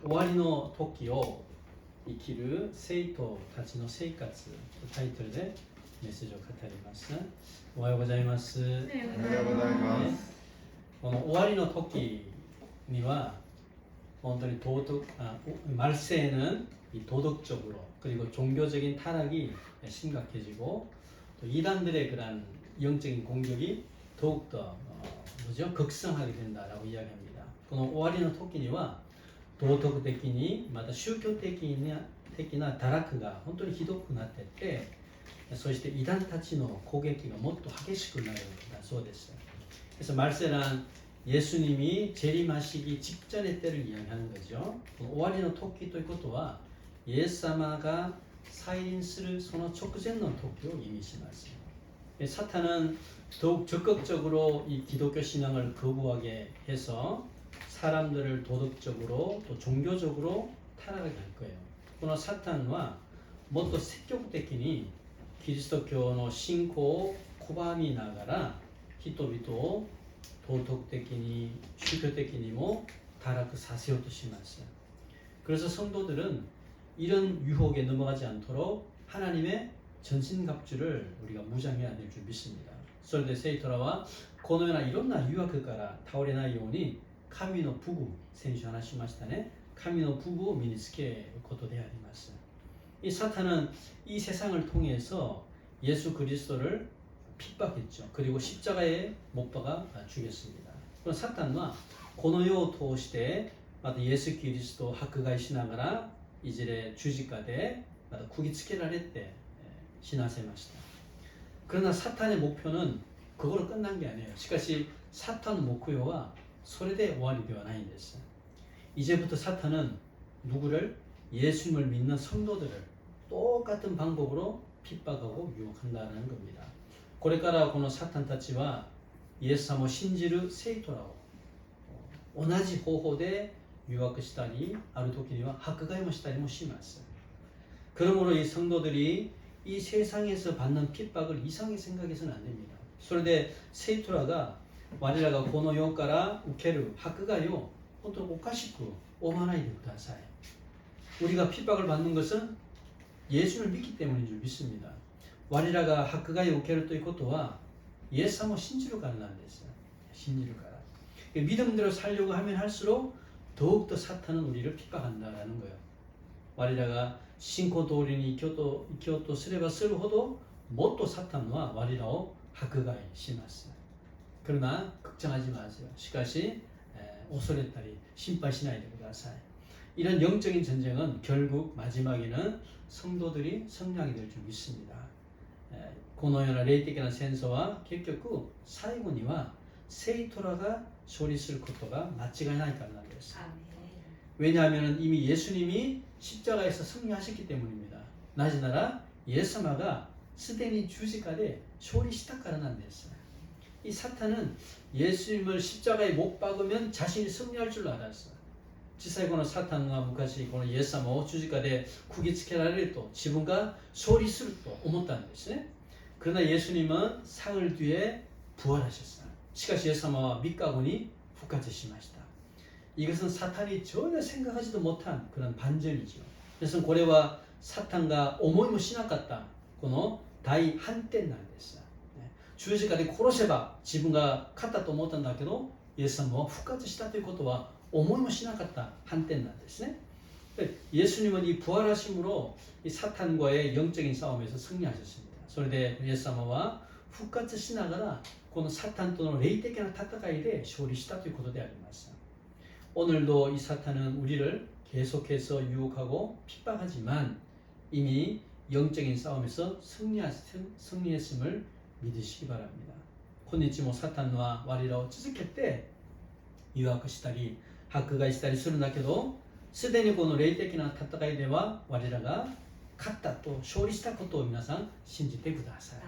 終わりの時を生きる生徒たちの生活というタイトルでメッセージを語ります。おはようございます。おはようございます。この終わりの時には本当に말세는 이 도덕적으로 그리고 종교적인 타락이 심각해지고 또 이단들의 그런 영적인 공격이 더욱더 극성하게 된다라고 이야기합니다. この終わりの時には道徳的にまた宗教的な堕落が本当にひどくなっていってそして異端たちの攻撃がもっと激しくなるんだそうです。 그래서 말세란 예수님이 재림하시기 직전의 때를 이야기하는 거죠. 終わりの時ということはイエス様が再臨するその直前の時を意味します。 사탄은 더욱 적극적으로 이 기독교 신앙을 거부하게 해서 사람들을 도덕적으로 또 종교적으로 타락하게 할 거예요. このサタンはもっと積極的にキリスト教の信仰を拒みながら人々を道徳的に宗教的にも타락させようとします。 그래서 성도들은 이런 유혹에 넘어가지 않도록 하나님의 전신갑주를 우리가 무장해야 될 줄 믿습니다. それで生徒らはこのようないろんな誘惑から倒れないように神の武具、先週話しましたね。神の武具を身につけることであります。 이 사탄은 이 세상을 통해서 예수 그리스도를 핍박했죠. 그리고 십자가에 못 박아 죽였습니다. 그럼 사탄은 この世を通してまたイエス・キリストを迫害しながらいずれ十字架でまた釘付けられて死なせました。 그러나 사탄의 목표는 그걸로 끝난 게 아니에요. しかし 사탄의 목표와 それで終わりではないんです。 이제부터 사탄은 누구를? 예수님을 믿는 성도들을 똑같은 방법으로 핍박하고 유혹한다는 겁니다. これからこのサタンたちはイエス様を信じる生徒らを同じ方法で誘惑したりある時には迫害もしたりもします。 그러므로 이 성도들이 이 세상에서 받는 핍박을 이상하게 생각해서는 안 됩니다. それで生徒らが我らがこの世から受ける迫害を本当におかしく思わないでください。 우리가 핍박을 받는 것은 예수를 믿기 때문인 줄 믿습니다. 我らが迫害を受けるということはイエス様を信じるからなんです。 信じるから 믿음대로 살려고 하면 할수록 더욱더 사탄은 우리를 핍박한다라는 거예요. 我らが信仰通りに生きようとすればするほどもっとサタンは我らを迫害します。 그러나 걱정하지 마세요. しかし 恐れたり心配しないでください。 이런 영적인 전쟁은 결국 마지막에는 성도들이 승리하게 될 줄 믿습니다. このような霊的な戦争は結局最後には生徒らが勝利することが間違いないからなんです。 왜냐하면 이미 예수님이 십자가에서 승리하셨기 때문입니다. なぜなら 예수님가 すでに十字架で勝利したからなんです。 이 사탄은 예수님을 십자가에 못 박으면 자신이 승리할 줄 알았어요. 実際このサタンが昔このイエス様を十字架で釘付けられると自分が勝利すると思ったんですね。 그러나 예수님은 사흘 뒤에 부활하셨어요. しかし 예수님은 3日後に復活しました。 이것은 사탄이 전혀 생각하지도 못한 그런 반전이죠. 그래서 これは 사탄과 思いもしなかったこの大反転なんです。 十字架で殺せば自分が勝ったと思ったんだけどイエス様は復活したということは思いもしなかった反転なんですね。 예수님은 이 부활하심으로 이 사탄과의 영적인 싸움에서 승리하셨습니다. それで 예수님은 復活しながらこのサタンとの霊的な戦いで勝利したということであります。 오늘도 이 사탄은 우리를 계속해서 유혹하고 핍박하지만 이미 영적인 싸움에서 승리했음을 믿으시기 바랍니다. 今日もサタンは我らを続けて誘惑したり迫害したりするんだけどすでにこの霊的な戦いでは我らが勝ったと勝利したことを皆さん信じてください。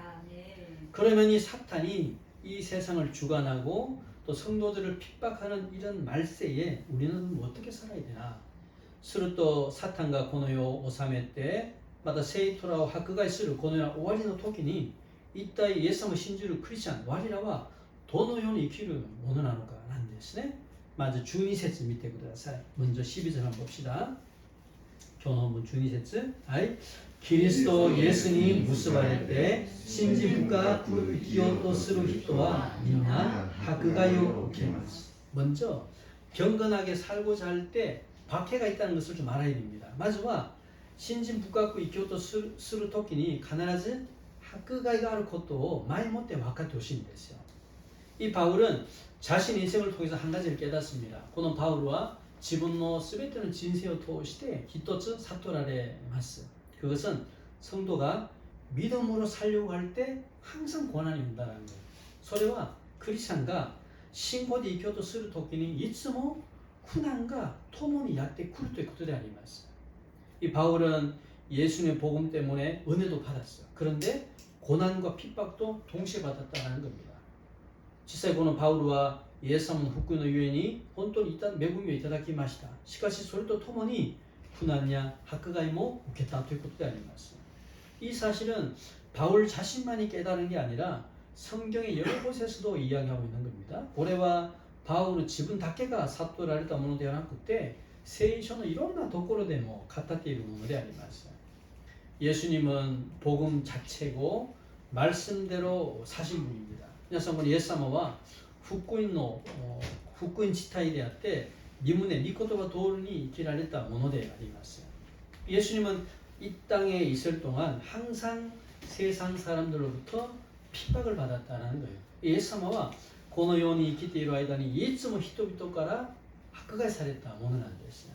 그러면 이 사탄이 이 세상을 주관하고 또 성도들을 핍박하는 이런 말세에 우리는 어떻게 살아야 되나? すると 사탄과 この世を治めてまた生徒らを迫害するこのような終わりの時に一体イエス様を信じるクリスチャン我らはどのように生きるものなのかなんですね。まず12節見てください。먼저 12절 한번 봅시다. 今日の本文12節。はい。キリストイエスに結ばれて信じ深く生きようとする人はみんな迫害を受けます. 먼저 경건하게 살고자 할 때 박해가 있다는 것을 좀 알아야 됩니다. まずは信心深く生きようとする時に必ず迫害があることを前もって分かってほしいんですよ. 이 바울은 자신 인생을 통해서 한 가지를 깨닫습니다. このパウルは自分の全ての人生を通して一つ悟られます. 그것은 성도가 믿음으로 살려고 할 때 항상 고난이 온다는 거예요. それはクリスチャンが信仰で生きようとする時にいつも苦難が共にやってくるということであります. 이 바울은 예수님의 복음 때문에 은혜도 받았어요. 그런데 고난과 핍박도 동시에 받았다는 겁니다. 実際このパウルはイエス様の福音のゆえに本当に恵みをいただきました。しかしそれとともに苦難や迫害も受けたということであります. 이 사실은 바울 자신만이 깨달은 게 아니라 성경의 여러 곳에서도 이야기하고 있는 겁니다. これはパウル自分だけが悟られたものではなくて聖書のいろんなところでも語っているものであります. 예수님은 복음 자체고 말씀대로 사신 분입니다. 皆さんこのイエス様は福音自体であって이言葉通りに生きられたものであります. 예수님은 이 땅에 있을 동안 항상 세상 사람들로부터 핍박을 받았다는 거예요. イエス様はこの世に生きている間にいつも人々から迫害されたものなんです.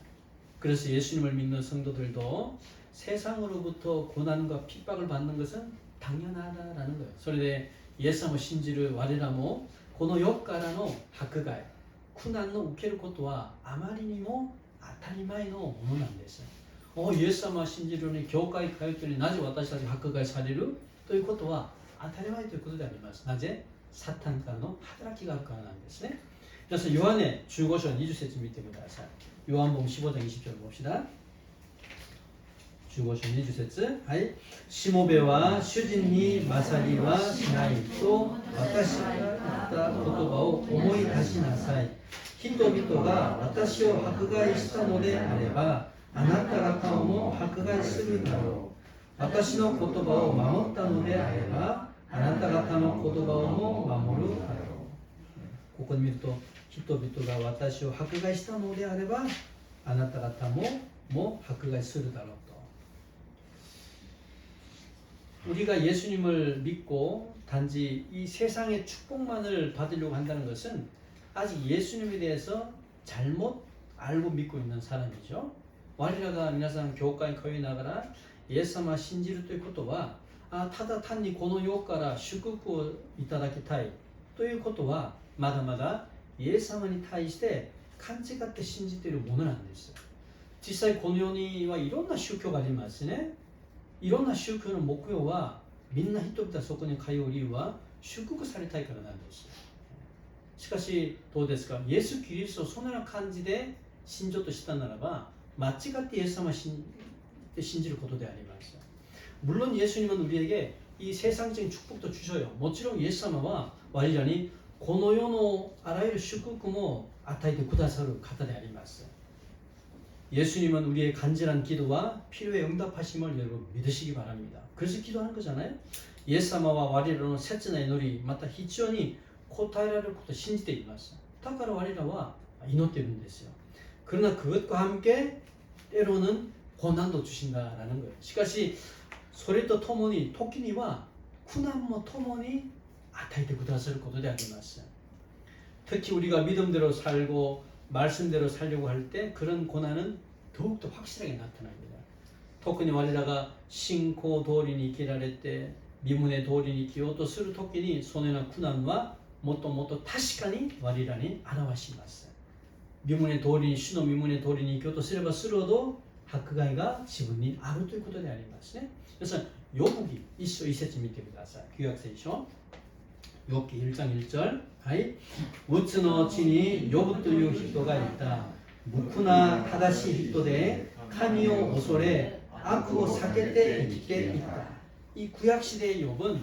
그래서 예수님을 믿는 성도들도 세상으로부터 고난과 핍박을 받는 것은 당연하다라는 거예요. それでイエス様を信じる我らもこの世からの迫害苦難を受けることはあまりにも当たり前のものなんです。イエス様を信じるのに教会に通っているのになぜ私たちが迫害されるということは当たり前ということであります。なぜサタンからの働きがあるからなんですね。그래서 요한의 15장 20절見てください. 요한복음 15장 20절 봅시다. 15장 20절. はい。しもべは主人に勝りはしないと私が言った言葉を思い出しなさい. 人々が私を迫害したのであればあなた方も迫害するだろう. 私の言葉を守ったのであればあなた方の言葉をも守るだろう. ここに見ると人々が私を迫害したのであればあなた方も迫害するだろうと. 우리가 예수님을 믿고 단지 이 세상의 축복만을 받으려고 한다는 것은 아직 예수님에 대해서 잘못 알고 믿고 있는 사람이죠. 我らが皆さん教会に通いながらイエス様を信じるということはただ単にこの世から祝福をいただきたいということはまだまだイエス様に対して勘違って信じているものなんです。実際この世にはいろんな宗教がありますね。いろんな宗教の目標はみんな人々はそこに通う理由は祝福されたいからなんです。しかしどうですか、イエス・キリストをそのような感じで信じようとしたならば間違ってイエス様を信じることであります。 물론 예수님은 우리에게 이 세상적인 축복도 주셔요. もちろんイエス様は我々にこの世のあらゆる祝福も与えてくださる方であります. 예수님은 우리의 간절한 기도와 필요에 응답하심을 여러분 믿으시기 바랍니다. 그래서 기도하는 거잖아요. イエス様は我らの切な祈りまた必要に応えられることを信じています。だから我らは祈っているんですよ. 그러나 그것과 함께 때로는 고난도 주신다라는 거예요. しかしそれとともに時には苦難もともに与えてくださることであります. 특히 우리가 믿음대로 살고 말씀대로 살려고 할 때 그런 고난은 더욱더 확실하게 나타납니다. 特に我らが信仰通りに生きられて御胸通りに生きようとする時にそのような苦難はもっともっと確かに我らに表します。御胸通りに主の御胸通りに生きようとすればするほど迫害が自分にあるということでありますね。 그래서 욥기 1章 1節見てください. 구약聖書욥기 1장 1절. はい。うつの地にヨブという人がいた。無垢な正しい人で神を恐れ悪を避けて生きていた. 이 구약시대의 욥은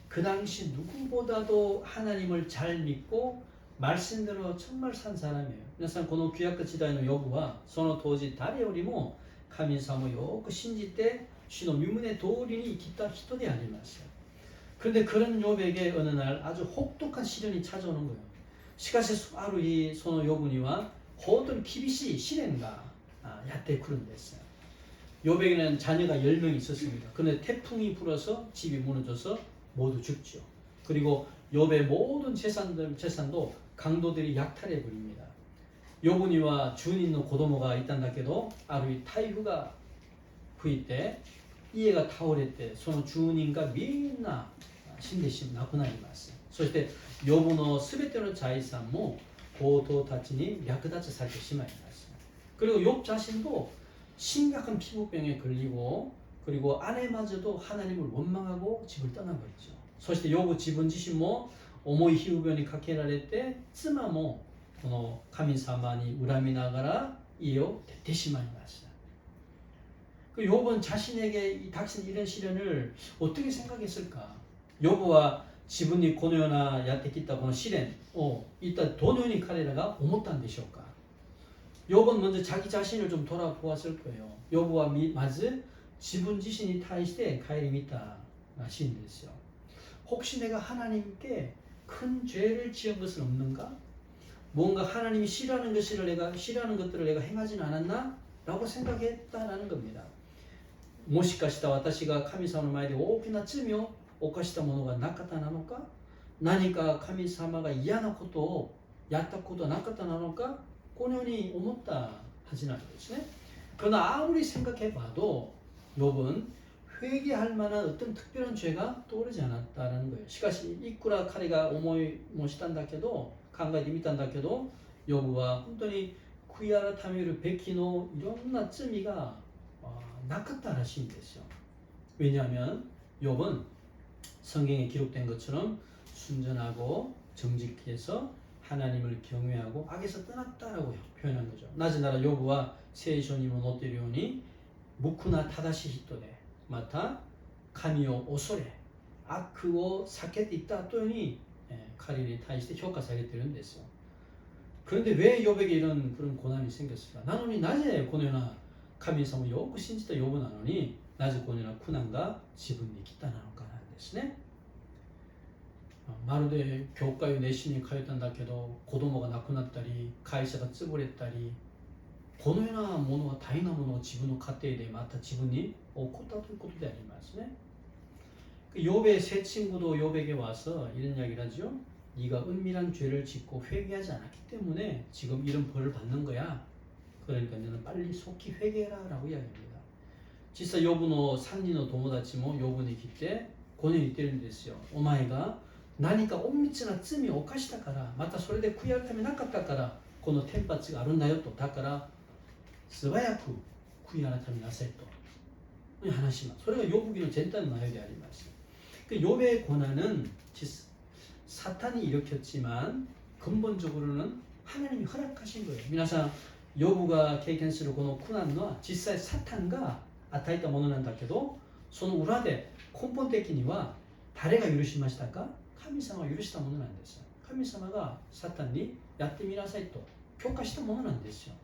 그 당시 누구보다도 하나님을 잘 믿고 말씀대로 정말 산 사람이에요. 그래서この旧約時代のヨブはその当時誰よりも神様をよく信じて主の御胸通りに生きた人でありました。 그런데 그런 욥에게 어느 날 아주 혹독한 시련이 찾아오는 거예요. しかしある日そのヨブには本当に厳しい試練がやってくるんです。 욥에게는 자녀가 10명이 있었습니다. 그런데 태풍이 불어서 집이 무너져서 모두 죽죠. 그리고 욥의 모든 재산도 강도들이 약탈해 버립니다. 욥은이와 주인의 고도모가 있단だけど ある日台風が吹いて家が倒れてその住人がみんな死んで亡くなります。そしてヨブのすべての財産も強盗たちに略奪されてしまいます。 그리고 욥 자신도 심각한 피부병에 걸리고 그리고 아내마저도 하나님을 원망하고 집을 떠나버리죠. そして욥自分自身も重い皮膚病にかけられて妻もこの神様に恨みながら家を出てしまいました。 그 욥은 자신에게 닥친 이런 시련을 어떻게 생각했을까? 욥과 지분이 고노요나 야테키타この 시련, 이따 도노요니 카레라가 思ったんでしょうか? 욥은 먼저 자기 자신을 좀 돌아보았을 거예요. 욥과 마즈 지분 자신이 타이시대 가이리 미타 시인됐어요. 혹시 내가 하나님께 큰 죄를 지은 것은 없는가? 뭔가 하나님이 싫어하는 것들을 내가 행하지는 않았나? 라고 생각했다라는 겁니다. もしかした私が神様の前で大きな罪を犯したものがなかったなのか、何か神様が嫌なことをやったことはなかったなのか、このように思ったはずなんですね。 그러나 아무리 생각해봐도 욥은 회개할 만한 어떤 특별한 죄가 떠오르지 않았다는 거예요. しかしいくら彼が思いもしたんだけど、考えてみたんだけど、욥は本当に悔い改めるべきのいろんな罪がなかったらしいんですよ. 왜냐하면 욥은 성경에 기록된 것처럼 순전하고 정직해서 하나님을 경외하고 악에서 떠났다라고 표현한 거죠. なぜなら욥は聖書にも載っているように無垢な正しい人でまた神を恐れ悪を避けていったというように彼に対して評価されているんですよ. 그런데 왜 욥에게 이런 그런 고난이 생겼을까? 나는 나제このような神様をよく信じた욥なのになぜこのような苦難が自分に来たのかなんですね。まるで教会を熱心に通ったんだけど子供が亡くなったり会社が潰れたりこのようなものは大変なものが自分の家庭でまた自分に起こったということでありますね。욥의 세 친구도 욥에게 와서 이런 이야기를 하죠. 네가 은밀한 죄를 짓고 회개하지 않았기 때문에 지금 이런 벌을 받는 거야. 그러니까 너는 빨리 속히 회개해라 라고 이야기합니다. 実際욥の3人の友達も욥に来てこのように言ってるんですよ。お前が何か隠密な罪を犯したからまたそれで悔い改めなかったからこの天罰があるんだよと。だから素早く悔い改めなさいという話します。それが욥기의全体の内容であります。욥의 고난은 사탄이 일으켰지만 근본적으로는 하나님이 허락하신 거예요. 皆さんヨブが経験するこの苦難は実際サタンが与えたものなんだけどその裏で根本的には誰が許しましたか？神様が許したものなんです。神様がサタンにやってみなさいと許可したものなんですよ。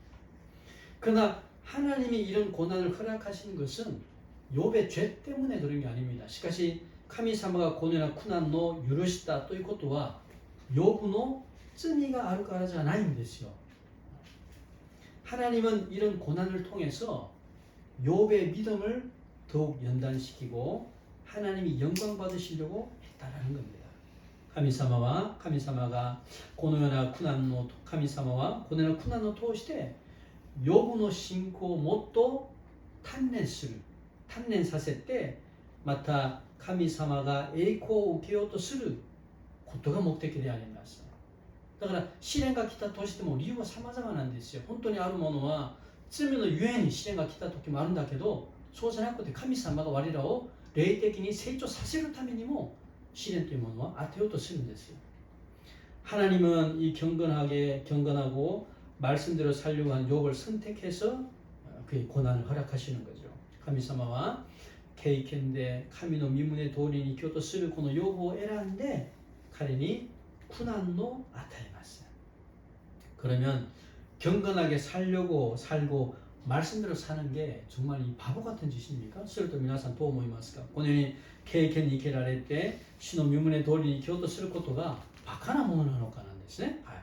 그러나 하나님이 이런 고난을 허락하신 것은 욥의 죄 때문에 그런 게 아닙니다. しかし神様がこのような苦難を許したということは욥の罪があるからじゃないんですよ。 하나님은 이런 고난을 통해서 욥의 믿음을 더욱 연단시키고 하나님이 영광 받으시려고 했다라는 겁니다. 神様がこのような苦難を神様はこのような苦難を通して욥の信仰をもっと鍛錬させてまた神様が栄光を受けようとすることが目的であります。 だから試練が来たとしても理由は様々なんですよ。本当にあるものは罪のゆえに試練が来た時もあるんだけどそうじゃなくて神様が我らを霊的に成長させるためにも試練というものは与えようとするんですよ。 하나님은 이 경건하고 말씀대로 살려고 한 욥을 선택해서 그의 고난을 허락하시는 거죠. 神様は経験で神の御胸通りに生きようとするこの욥を選んで彼に苦難を与えます。 그러면 경건하게 살려고 살고 말씀대로 사는 게 정말 이 바보 같은 짓입니까? それと皆さんどう思いますか？このように経験に生けられて主の御胸通りに生きようとすることがバカなものなのかなんですね。はい、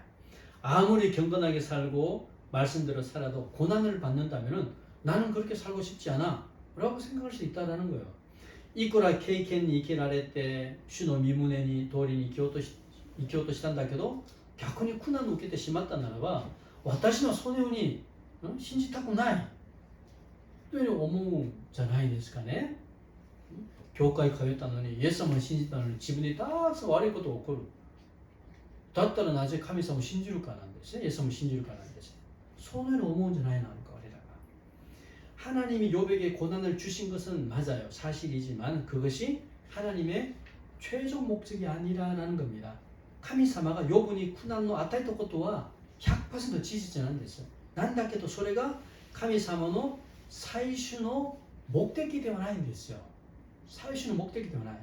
아무리 경건하게 살고 말씀대로 살아도 고난을 받는다면은 나는 그렇게 살고 싶지 않아 라고 생각할 수 있다라는 거예요. いくら経験に生けられて主の御胸に通りに生きようとしたんだけど逆に苦難を受けてしまったならば私のそのように信じたくないというふうに思うんじゃないですかね。教会通ったのにイエス様を信じたのに自分にたくさん悪いことが起こる。だったらなぜ神様を信じるかなんですね。イエス様を信じるかなんです。そのように思うんじゃないのか我らが. 하나님이 욥에게 고난을 주신 것은 맞아요. 사실이지만 그것이 하나님의 최종 목적이 아니라는 겁니다. 神様が욥に苦難を与えたことは 100% 事実なんです。なんだけどそれが神様の最終の目的ではないんですよ。最終の目的ではない。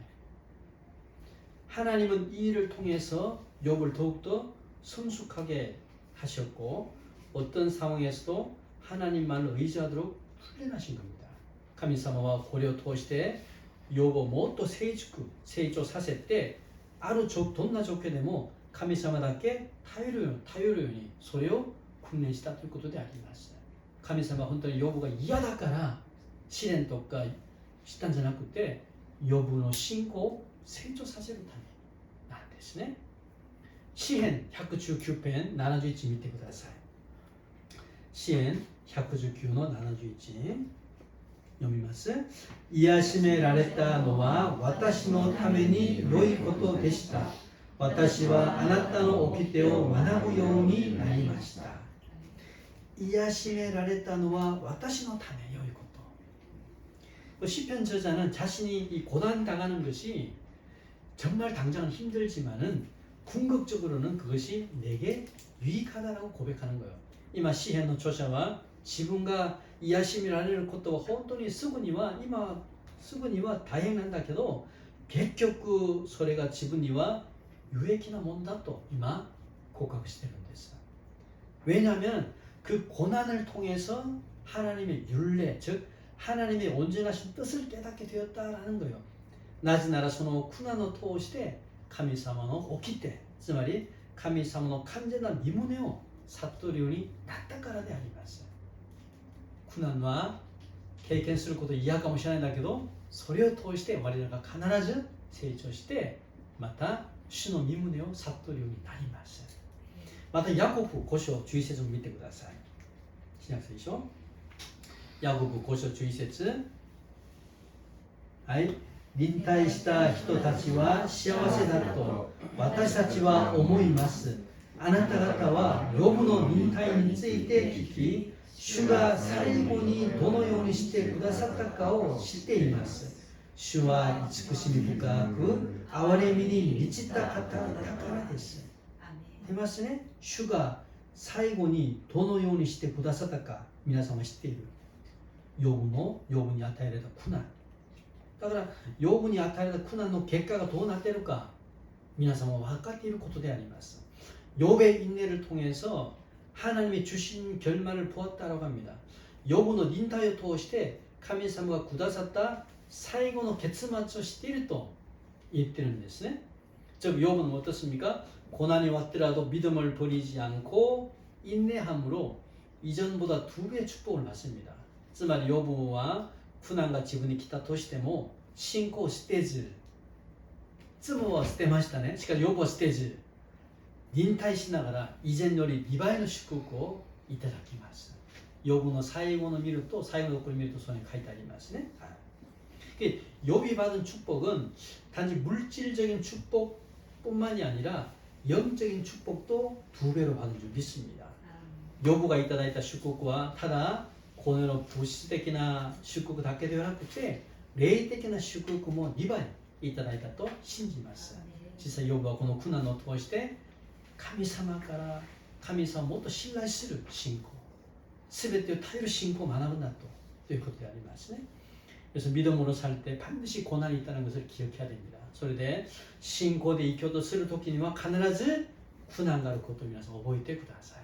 하나님은 이 일을 통해서 욥을 더욱더 성숙하게 하셨고 어떤 상황에서도 하나님만을 의지하도록 훈련하신 겁니다. 神様はこれを通して욥をもっと成長させてあるどんな状況でも神様だけ頼るようにそれを訓練したということであります。神様は本当に욥が嫌だから試練とかしたんじゃなくて욥の信仰を成長させるためなんですね。詩編119編71見てください。詩編119の71読みます。癒しめられたのは私のために良いことでした。私はあなたの掟を学ぶようになりました。癒しめられたのは私のため良いこと。시편 저자는 자신이 이 고난 당하는 것이 정말 당장은 힘들지만은 궁극적으로는 그것이 내게 유익하다라고 고백하는 거예요. 이마 시編の著者は自分が癒しめられることは本当にすぐには大変なんだけど結局それが自分には有益なものだと今告白してるんです。 왜냐하면 그 고난을 통해서 하나님의 율례 즉 하나님의 온전하신 뜻을 깨닫게 되었다라는 거예요. なぜならその苦難を通して神様の掟つまり神様の完全な御胸を悟るようになったからであります。苦難は経験すること嫌かもしれないんだけどそれを通して我らが必ず成長してまた主の御胸を悟るようになります。またヤコブ5章11節を見てください。新約聖書ヤコブ5章11節はい、忍耐した人たちは幸せだと私たちは思います。あなた方はヨブの忍耐について聞き主が最後にどのようにしてくださったかを知っています。主は慈しみ深く憐れみに満ちた方だからです。出ますね。主が最後にどのようにしてくださったか皆様知っている。ヨブに与えられた苦難だからヨブに与えられた苦難の結果がどうなっているか皆様は分かっていることであります。욥의 인내를 통해서 하나님이 주신 결말을 보았다라고 합니다. 욥의 닌타를 통해神様がくださった最後の結末を知っていると言ってるんですね。즉 욥은 어떻습니까? 고난이 왔더라도 믿음을 버리지 않고 인내함으로 이전보다 2배의 축복을 받습니다. つまり욥は苦難が自分に来たとしても信仰を捨てず妻は捨てましたね。しかし욥は捨てず忍耐しながら以前より2倍の祝福をいただきます。욥の最後の見ると最後のところを見るとそこに書いてありますね。욥이 받은 축복은 단지 물질적인 축복뿐만이 아니라 영적인 축복도 2배로 받은 줄 믿습니다. 욥가いただいた祝福はただこの物質的な祝福だけではなくて霊的な祝福も2倍いただいたと信じます。実際욥はこの苦難を通して神様から神様をもっと信頼する信仰全てを頼る信仰を学ぶんだということでありますね。 그래서 믿음으로 살 때 반드시 고난이 있다는 것을 기억해야 됩니다. それで信仰で生きようとする時には必ず苦難があることを皆さん覚えてください。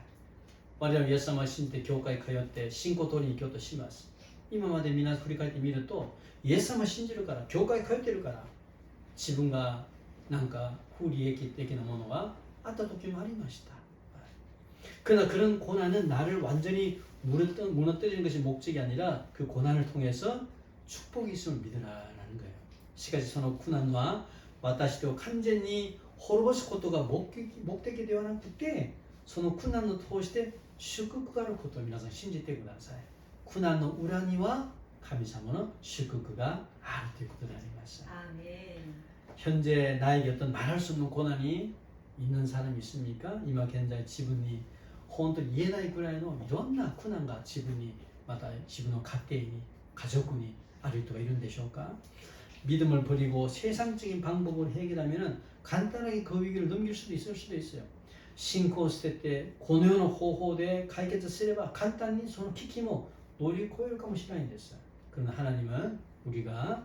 我々イエス様を信じて教会通って信仰通りに行こうとします。今までみんな振り返ってみると、イエス様を信じるから、教会通ってるから、自分がなんか不利益的なものがあった時もありました。그러나 그런 고난은 나를 완전히 무너뜨리는 것이 목적이 아니라 그 고난을 통해서 축복이 있음을 믿으라는 거예요. しかしその苦難は私を完全に滅ぼすことが目的ではなくて、その苦難を通して祝福があることを皆さん信じてください。苦難の裏には神様の祝福があるということであります。 현재 나에게 어떤 말할 수 없는 고난이 있는 사람이 있습니까?今現在自分に本当に言えないぐらいのいろんな苦難が自分にまた自分の家庭に家族にある人がいるんでしょうか? 믿음을 버리고 세상적인 방법으로 해결하면 간단하게 그 위기를 넘길 수도 있을 수도 있어요. 信仰を捨ててこのような方法で解決すれば簡単にその危機も乗り越えるかもしれないんです. 그러나 하나님은 우리가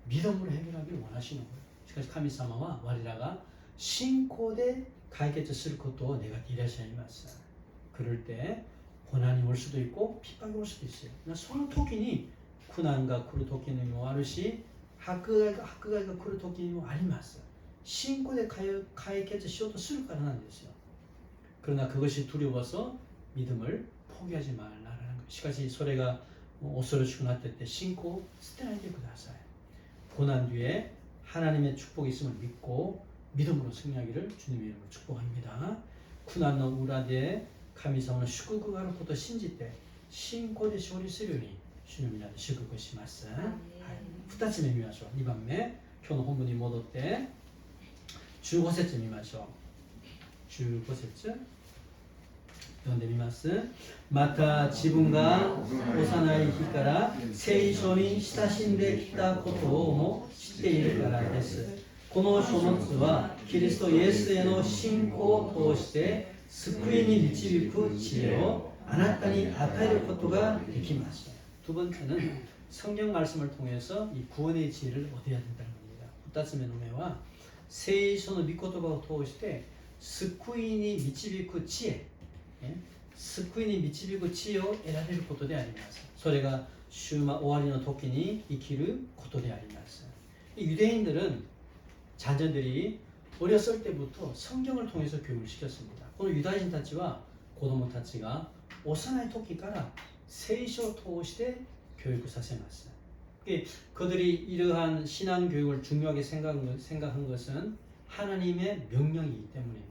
믿음으로 해결하기를 원하시는 거예요. しかし神様は我らが信仰で解決することを願っていらっしゃいます. 그럴 때 고난이 올 수도 있고 핍박이 올 수도 있어요. その時に苦難が来る時にもあるし迫害が来る時にもあります. 信仰で解決しようとするからなんですよ. 그러나 그것이 두려워서 믿음을 포기하지 말라는 거예요. しかしそれが恐ろしくなっていって信仰を捨てないでください. 고난 뒤에 하나님의 축복이 있음을 믿고 믿음으로 승리하기를 주님의 이름으로 축복합니다.苦難の裏で神様の祝福があることを信じて信仰で勝利するように主の皆で祝福します。はい、2つ目見ましょう。2番目、今日の本文に戻って15節見ましょう。15節読んでみます。また自分が幼い日から聖書に親しんできたことをも知っているからです。この書物はキリストイエスへの信仰を通して救いに導く知恵をあなたに与えることができます。 두 번째는 성경 말씀을 통해서 이 구원의 지혜를 얻어야 된다는 겁니다. 2つ目の目は聖書の御言葉を通して救いに導く知恵、救いに導く知恵を得られることであります。それが終わりの時に生きることであります。 유대인들은 자녀들이 어렸을 때부터 성경을 통해서 교육을 시켰습니다. このユダヤ人たちは子供たちが幼い時から聖書を通して교육을させます. 그들이 이러한 신앙 교육을 중요하게 생각한 것은 하나님의 명령이기 때문입니다.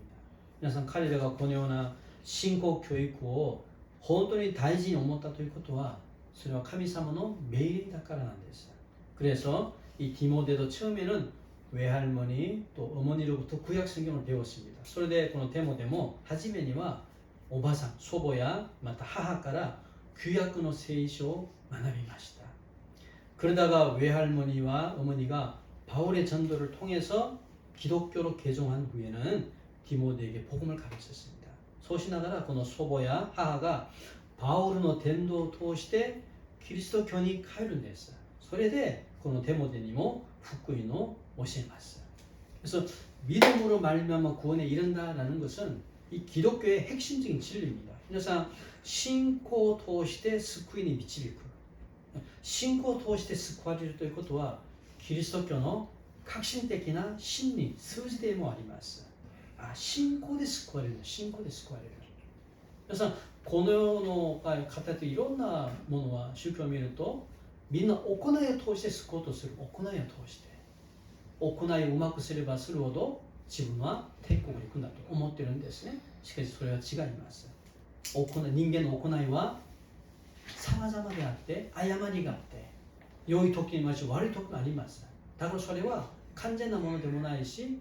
皆さん彼らがこのような信仰教育を本当に大事に思ったということはそれは神様の命令だからなんです. 그래서 이 디모데도 처음에는 외할머니 또 어머니로부터 구약 성경을 배웠습니다. それでこのデモでも初めにはおばさん、祖母やまた母から旧約の聖書を学びました. 그러다가 외할머니와 어머니가 바울의 전도를 통해서 기독교로 개종한 후에는 디모데에게 복음을 가르쳤습니다. そうしながらこの祖母や母がパウルの伝道を通してキリスト教に帰るんです。それでこのデモデにも福音を教えます. 그래서 믿음으로 말미암아 구원에 이른다라는 것은 이 기독교의 핵심적인 진리입니다. 그래서 신고を通して救いに導く、信仰を通して救われるということはキリスト教の革新的な真理、数字でもあります。信仰で救われる、信仰で救われる。皆さんこの世の方といろんなものは宗教を見るとみんな行いを通して救おうとする。行いを通して行いをうまくすればするほど自分は天国に行くんだと思ってるんですね。しかしそれは違います。人間の行いは様々であって誤りがあって良い時にもあるし悪い時もあります。だからそれは完全なものでもないし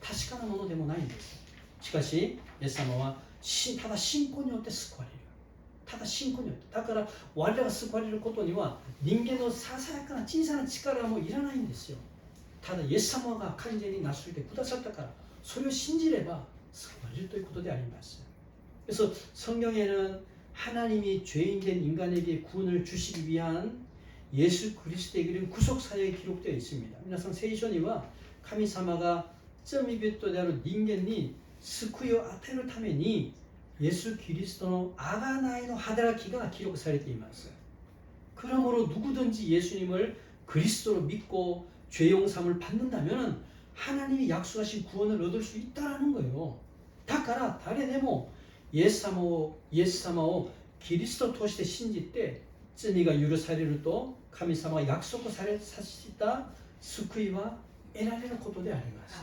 確かなものでもないんです。しかしイエス様はただ信仰によって救われる。ただ信仰によって。だから我々が救われることには人間のささやかな小さな力もいらないんですよ。ただイエス様が完全に成し遂げてくださったからそれを信じれば救われるということであります。 그래서 성경에는 하나님이 죄인된 인간에게 구원을 주시기 위한 예수 그리스도의 그린 구속 사역이 기록되어 있습니다. 皆さん聖書には神様が罪人である人間に救いを与えるために 예수 그리스도의 아가나이의 하데라키가 기록されています. 그러므로 누구든지 예수님을 그리스도로 믿고 죄 용서함을 받는다면 하나님이 약속하신 구원을 얻을 수 있다라는 거예요. だから誰でもイエス様をキリストとして信じて罪が許されると神様が約束させた救いは得られることであります.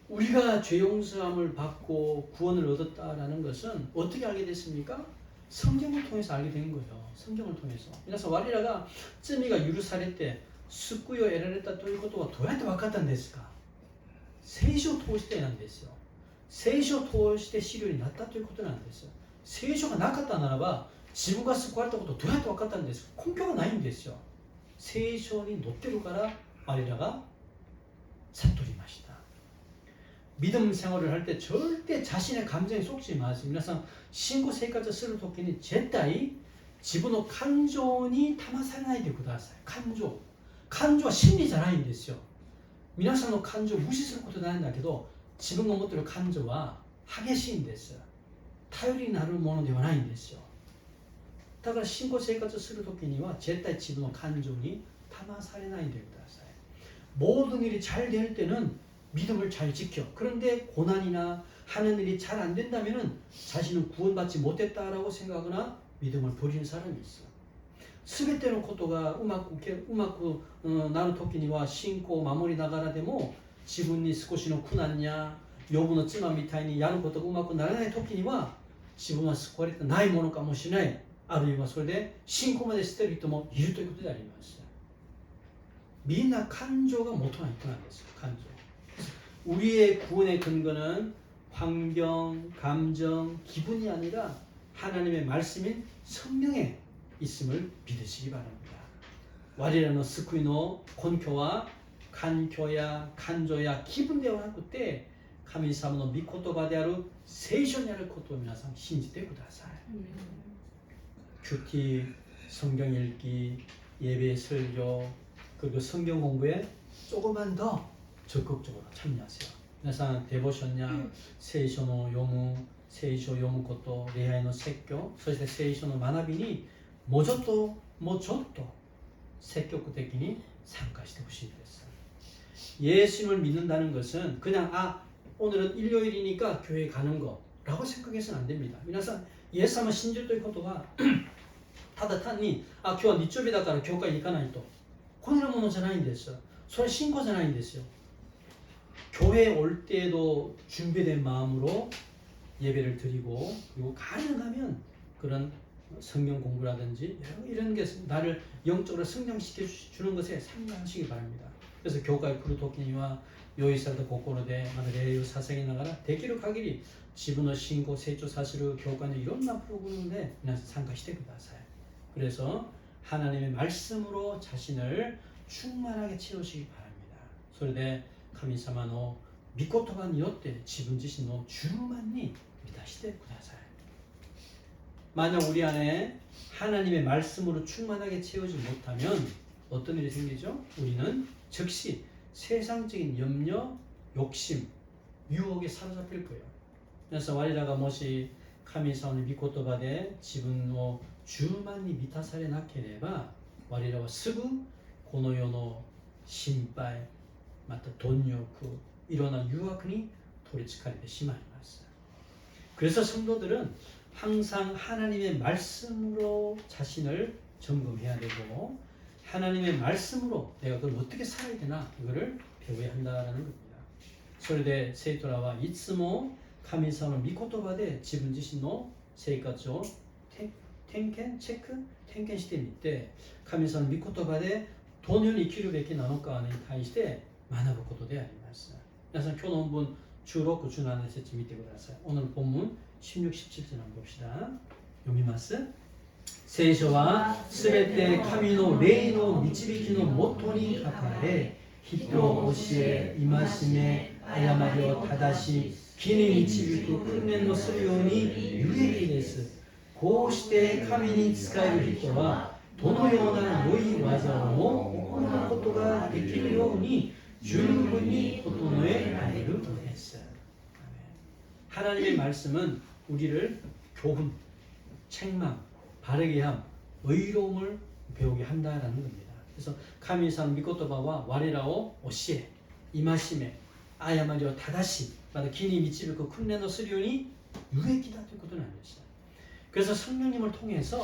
우리가 죄 용서함을 받고 구원을 얻었다라는 것은 어떻게 알게 됐습니까? 성경을 통해서 알게 된 거예요. 성경을 통해서. 그래서 와리라가罪が許されて救いを得られたということはどうやって分かったんですか? 聖書を通してなんですよ. 聖書を通して知るようになったということなんですよ. 聖書がなかったならば自分が救われたことをどうやって分かったんですか? 根拠がないんですよ. 聖書に載ってるから我らが悟りました. 믿음 생활을 할 때 절대 자신의 감정에 속지 마세요. 皆さん信仰生活するときに絶対自分の感情に騙されないでください. 感情は真理じゃないんですよ. 皆さんの感情を無視することなんだけど自分が持っている感情は激しいんです。頼りになるものではないんですよ。だから信仰生活するときには絶対自分の感情に騙されないでください. 모든 일이 잘 될 때는 믿음을 잘 지켜. 그런데 고난이나 하는 일이 잘 안 된다면 자신은 구원받지 못했다라고 생각하거나 믿음을 버리는 사람이 있어요. 全てのことがうまくなるときには信仰を守りながらでも自分に少しの苦難やヨブの妻みたいにやることがうまくならないときには自分は救われてないものかもしれない。あるいはそれで信仰まで捨てる人もいるということであります。みんな感情が元が있다는ですよ. 감정. 우리의 구원의 근거는 환경, 감정, 기분이 아니라 하나님의 말씀인 성령에 있음을 믿으시기 바랍니다. 我らの救いの根拠は環境や感情や気分ではなくて神様の御言葉である聖書にあることを皆さん信じてください. 큐티, 성경 읽기, 예배 설교, 그리고 성경 공부에 조금만 더 적극적으로 참여하세요.皆さん 데보션야, 聖書の読むこと、礼拝の説教、そして聖書の学びにもうちょっと積極的に参加してほしいです. 예수님을 믿는다는 것은 그냥 오늘은 일요일이니까 교회 가는 거라고 생각해서는 안 됩니다. 皆さん イエス様を信じるということはただ単に今日は日曜日だから教会に行かないとこんなものじゃないんです. それは信仰じゃないんですよ. 교회에 올 때에도 준비된 마음으로 예배를 드리고 그리고 가능하면 그런 성경 공부라든지 이런 게 나를 영적으로 성장시켜 주는 것에 참여하시기 바랍니다. 그래서 교회来る時には用意された心でまた礼を捧げながらできる限り自分の信仰を成長させる教会のいろんなプログラムで皆さん参加してください. 그래서 하나님의 말씀으로 자신을 충만하게 채우시기 바랍니다. それで神様の御言葉によって自分自身の充満に満たしてください. 만약 우리 안에 하나님의 말씀으로 충만하게 채우지 못하면 어떤 일이 생기죠? 우리는 즉시 세상적인 염려, 욕심, 유혹에 사로잡힐 거예요. 그래서 와리라가もし神様の御言葉で自分を充満に満たされなければ我らはすぐこの世の心配また貪欲いろんな誘惑に取りつかれてしまいます. 그래서 성도들은 항상 하나님의 말씀으로 자신을 점검해야 되고 하나님의 말씀으로 내가 그걸 어떻게 살아야 되나 이거를 배워야 한다라는 겁니다. それで生徒らはいつも神様の御言葉で自分自身の生活を点検してみて神様の御言葉でどのように生きるべきなのかに対して学ぶことであります. 皆さん今日の本文16、17節見てください. 오늘 본문 16, 17절 한번 봅시다. 読みます. 聖書はすべて神の霊の導きのもとに書かれ人を教え、戒め、誤りを正し、木に導く訓練をするように有益です。こうして神に仕える人はどのような良い技をも行うことができるように十分に整えられるのです. 하나님의 말씀은 우리를 교훈, 책망, 바르게 함, 의로움을 배우게 한다라는 겁니다. 그래서 카미산 미코토바와 와레라오 오시에 이마시메 아야마리오 다다시 마다 기니 미치를 그 쿤레노 스리온이 유익이다 ということなんです. 그래서 성령님을 통해서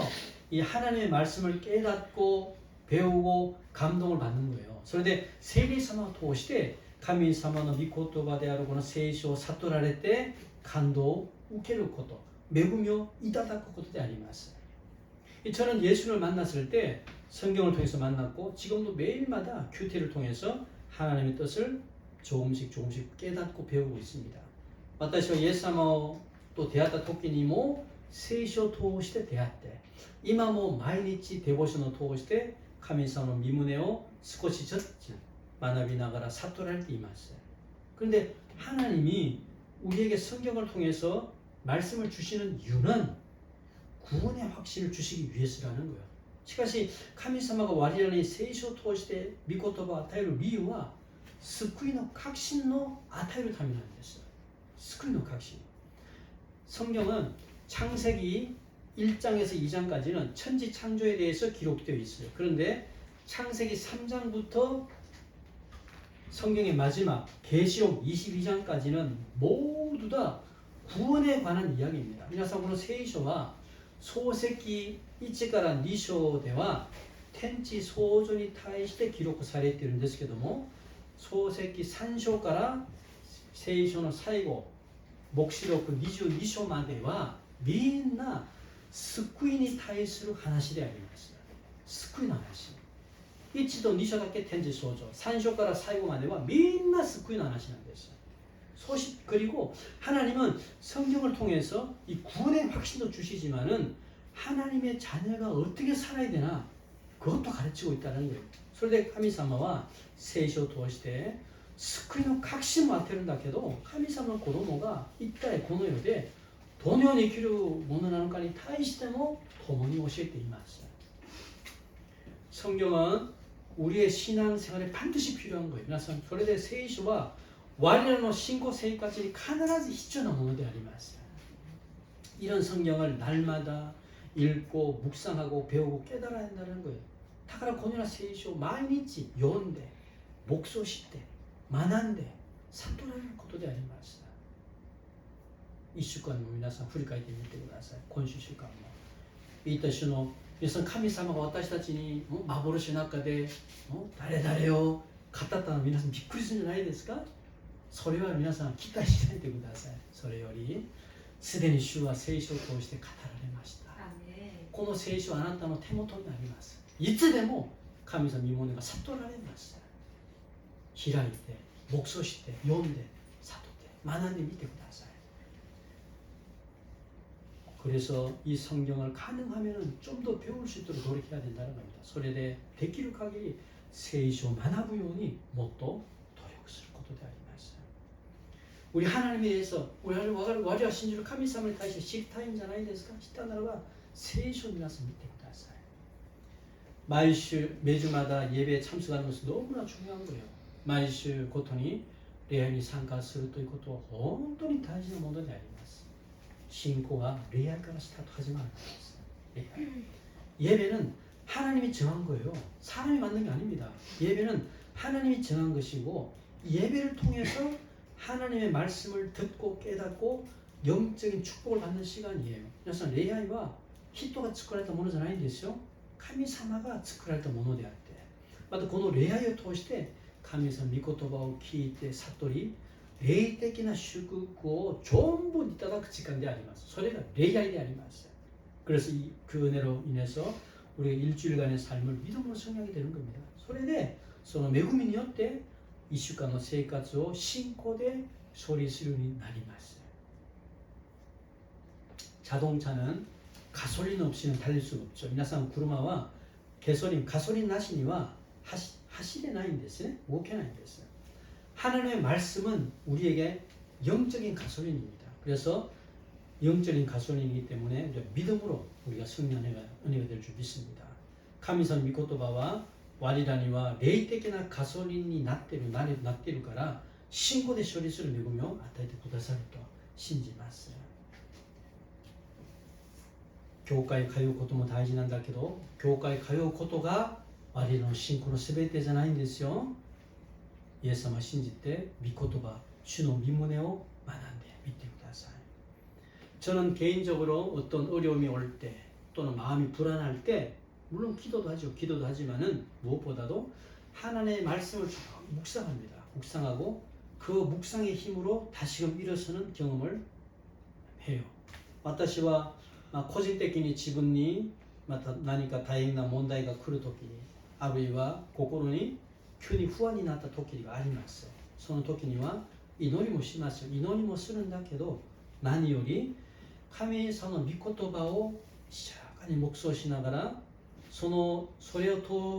이 하나님의 말씀을 깨닫고 배우고 감동을 받는 거예요. 그런데 세리様を通して神様の御言葉であるこの聖書を悟られて感動を受けること、恵みをいただくことであります. 저는 예수를 만났을 때 성경을 통해서 만났고 지금도 매일마다 큐티를 통해서 하나님의 뜻을 조금씩 깨닫고 배우고 있습니다. 私はイエス様と出会った時にも聖書を通して出会って今も毎日デボーションを通して神様の御胸を少しずつ学びながら悟られています. 그런데 하나님이 우리에게 성경을 통해서 말씀을 주시는 이유는 구원의 확신을 주시기 위해서라는 거예요. しかし神様が我々に聖書を通して御言葉を与える理由は救いの確信を与えるためなんです.救いの確信. 성경은 창세기 1장에서 2장까지는 천지 창조에 대해서 기록되어 있어요. 그런데 창세기 3장부터 성경의 마지막 계시록 22장까지는 모두 다 구원에 관한 이야기입니다. 皆さんこの聖書は創世記1から2章では天地創造に対して記録されているんですけども創世記3章から聖書の最後黙示録22章まではみんな救いに対する話であります。救いの話。1と2章だけ天地創造3章から最後まではみんな救いの話なんです. 소식 그리고 하나님은 성경을 통해서 이 구원의 확신도 주시지만은 하나님의 자녀가 어떻게 살아야 되나 그것도 가르치고 있다는 거예요. それで神様は聖書を通して救いの確信も与えるんだけど神様の子供が一体この世でどのように生きるものなのかに対しても共に教えています. 성경은 우리의 신앙생활에 반드시 필요한 거예요. 그래서 それで聖書は我々の信仰生活に必ず必要なものであります. 이런 성경을 날마다 읽고 묵상하고 배우고 깨달아야 한다는 거예요. だからこのような聖書を毎日読んで黙想して学んで悟られることであります. 1週間も皆さん振り返ってみてください. 今週週間もいった種の皆さん神様が私たちに幻の中で誰々を語ったの皆さんびっくりするんじゃないですか。それは皆さん期待しないでください。それよりすでに主は聖書を通して語られました。この聖書はあなたの手元にあります。いつでも神様の御胸が悟られます。開いて黙想して読んで悟って学んでみてください. 그래서 이 성경을 가능하면 좀 더 배울 수 있도록 노력해야 된다는 겁니다. それでできる限り聖書を学ぶようにもっと努力することであります. 우리 하나님에 대해서 우리가 신주를神様に対して知りたいんじゃないですか。知ったならば聖書を皆さん見てください. 매주마다 예배에 참석하는 것은 너무나 중요한 거예요. 毎週ごとに礼拝に参加するということは本当に大事なものであります. 신고가 레아から스타트 하지 말아야 돼요. 예배는 하나님이 정한 거예요. 사람이 만든 게 아닙니다. 예배는 하나님이 정한 것이고 예배를 통해서 하나님의 말씀을 듣고 깨닫고 영적인 축복을 받는 시간이에요. 그래서 레아와 히토가 作られたものじゃないんですよ。神様が作られたものであって、またこの礼拝を通して神様の御言葉を聞いて悟り霊的な祝福を전부いただく時間であります。それが礼拝であります. 그래서 그 은혜로 인해서 우리가 일주일간의 삶을 믿음으로 성장하게 되는 겁니다. それでその恵みによって1週間の生活を信仰で処理するようになります. 자동차는 가솔린 없이는 달릴 수가 없죠. 皆さん車は가솔린なしには走れないんですね. 動けないんです. 하나님의 말씀은 우리에게 영적인 가솔린입니다. 그래서 영적인 가솔린이기 때문에 믿음으로 우리가 승리하는 은혜가 될 줄 믿습니다. 神様の御言葉は我らには霊的なガソリンになっているから信仰で処理する恵みを与えてくださると信じます.教会通うことも大事なんだけど、教会通うことが我々の信仰の全てじゃないんですよ。イエス様を信じて御言葉、主の御旨を学んでみてください。 저는 개인적으로 어떤 어려움이 올 때 또는 마음이 불안할 때 물론 기도도 하죠. 기도도 하지만은 무엇보다도 하나님의 말씀을 쭉 묵상합니다. 묵상하고 그 묵상의 힘으로 다시금 일어서는 경험을 해요. 私は個人的に自分にまた何か大変な問題が来るときに、あるいは心に急に不安になった時があります。その時には祈りもしますよ。祈りもするんだけど、何より神様の御言葉を静かに黙想しながら、それを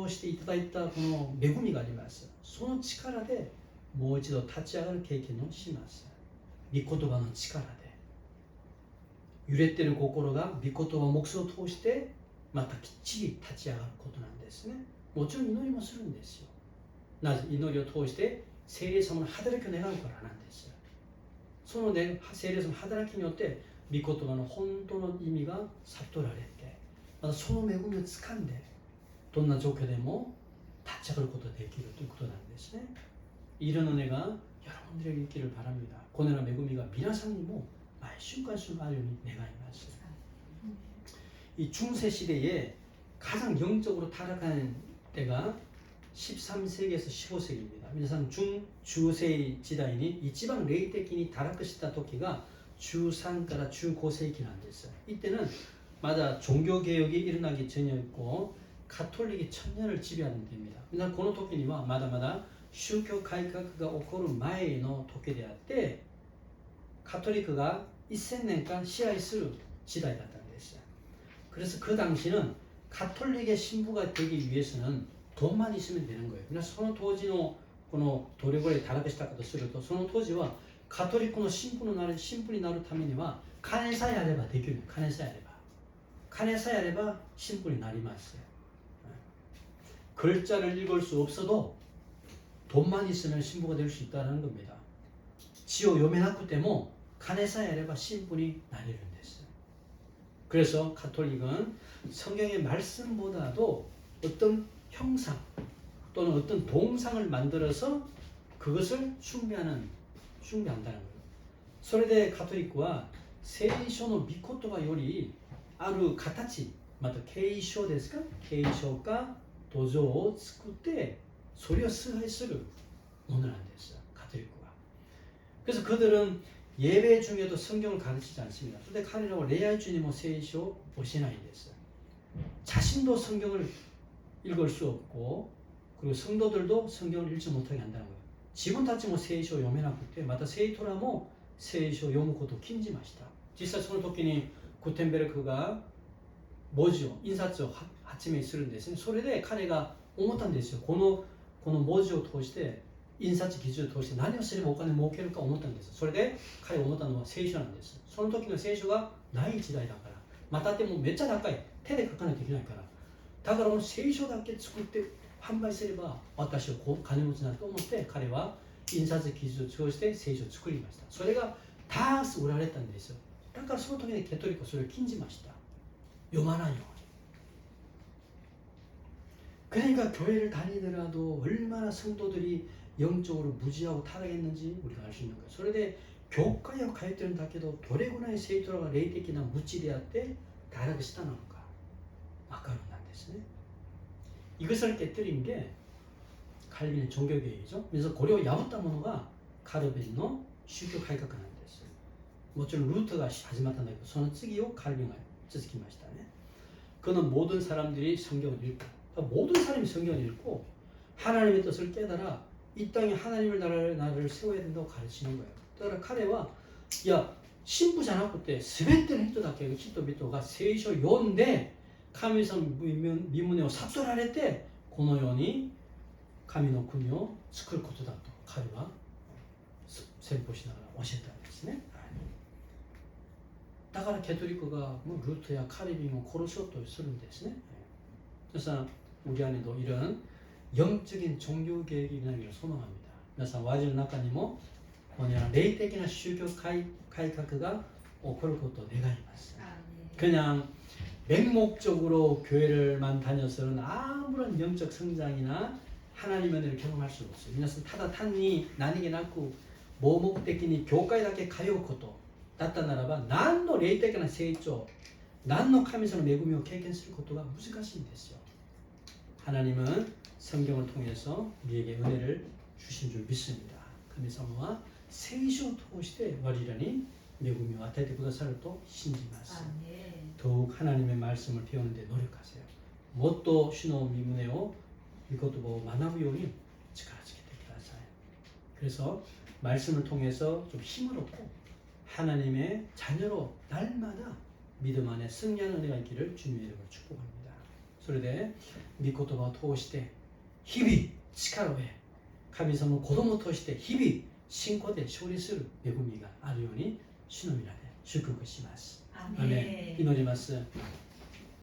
通していただいたこの恵みがあります。その力でもう一度立ち上がる経験をします。御言葉の力で揺れている心が御言葉黙想を通してまたきっちり立ち上がることなんですね。もちろん祈りもするんですよ。なぜ祈りを通して聖霊様の働きを願うからなんです。そのね、聖霊様の働きによって御言葉の本当の意味が悟られて、またその恵みをつかんでどんな状況でも立ち上がることができるということなんですね。 이런 은혜가 여러분들에게 있기를 바랍니다. 고난의恵みが 皆さんにも毎瞬間瞬間あるように願います。 이 중세 시대에 가장 영적으로 타락한 때가 13세기에서 15세기입니다.皆さん 중주세기時代に 이지방 레이테킨이 타락했다時が 13から 15세기なんです。 이때는 맞아 종교개혁이 일어나기 전이었고 가톨릭이 천년을 지배하는 때입니다. この時にはまだまだ宗教改革が起こる前の時であって、カトリックが1000年間支配する時代だったんです。 그래서 그 당시는 가톨릭의 신부가 되기 위해서는 돈만 있으면 되는 거예요. 그래서 その当時のこのどれぐらいタラクしたかとすると、その当時はカトリックの神父になるためには金さえあればできる。金さえあれば神父になります。 글자를 읽을 수 없어도 돈만 있으면 신부가 될 수 있다는 겁니다. 지오 요메나쿠 때문에 간에さえあれば 신분이 나뉘는 데서. 그래서 가톨릭은 성경의 말씀보다도 어떤 형상 또는 어떤 동상을 만들어서 그것을 숭배한다는 거예요. それでカトリックは聖書の御言葉よりある形、また継承ですか、継承か土壌を作ってそれを崇拝するものなんです。カトリックは。 그래서 그들은 예배 중에도 성경을 가르치지 않습니다. 그런데彼らは 礼拝中にも聖書を教えないんです。 자신도 성경을 읽을 수 없고 그리고 성도들도 성경을 읽지 못하게 한다는 거예요. 自分たちも聖書を読めなくて、また生徒らも聖書を読むことを禁じました。実際その時にグテンベルクが文字を印刷を発明するんですね。それで彼が思ったんですよ。この文字を通して印刷技術を通して何をすればお金を儲けるか思ったんです。それで彼が思ったのは聖書なんです。その時の聖書がない時代だから、またでもめっちゃ高い、手で書かないといけないから、だからもう聖書だけ作って販売すれば私は金持ちになると思って彼は印刷技術を通して聖書を作りました。それがたくさん売られたんですよ。だからその時にカトリックはそれを禁じました。読まないように。 그러니까 교회를 다니더라도 얼마나 성도들이 영적으로 무지하고 타락했는지 우리가 알 수 있는 거예요. それで教会を通ってるんだけどどれぐらい生徒らが霊的な無知であって堕落したのかわかるんですね。 이것을 깨뜨린 게 칼빈의 종교개혁이죠. 그래서 고려 야부타 모노가 카르빈의宗教改革なんです。 もちろん 루터가 始まったんだけどその次を 칼빈이 続きましたね。 그는 모든 사람들이 성경을 읽고 모든 사람이 성경을 읽고 하나님의 뜻을 깨달아 이 땅에 하나님의 나라를 세워야 된다고 가르치는 거예요. 그러니까彼は 야 신부じゃなくて全ての人だけ人々が聖書を読んで神様の御胸を悟られてこのように神の国を作ることだと彼は宣布しながら教えたんですね。 だからカトリックがルートやカルビンを殺そうとするんですね。 그래서 우리 안에도 이런 영적인 종교개혁이 일어나기를 소망합니다. 그래서 와지의 中にも霊的な宗教改革が起こることを願います。 그냥 맹목적으로 교회를만 다녀서는 아무런 영적 성장이나 하나님의 은혜를 경험할 수 없어요.皆さん ただ単に何気なく盲目的に教会だけ通うことだったならば何の霊的な成長何の神様の恵みを経験することが難しいんですよ。 하나님은 성경을 통해서 우리에게 은혜를 주신 줄 믿습니다. 神様は聖書を通して我々に恵みを与えてくださると信じます. 더욱 하나님의 말씀을 배우는 데 노력하세요. もっと主の御旨を御言葉を学ぶように力づけてください. 그래서 말씀을 통해서 좀 힘을 얻고 하나님의 자녀로 날마다 믿음 안에 승리하는 은혜가 있기를 주님의 이름으로 축복합니다. それで御言葉を通して日々力を得神様の子供として日々信仰で勝利する恵みがあるように主の皆で祝福します。アーメン。祈ります。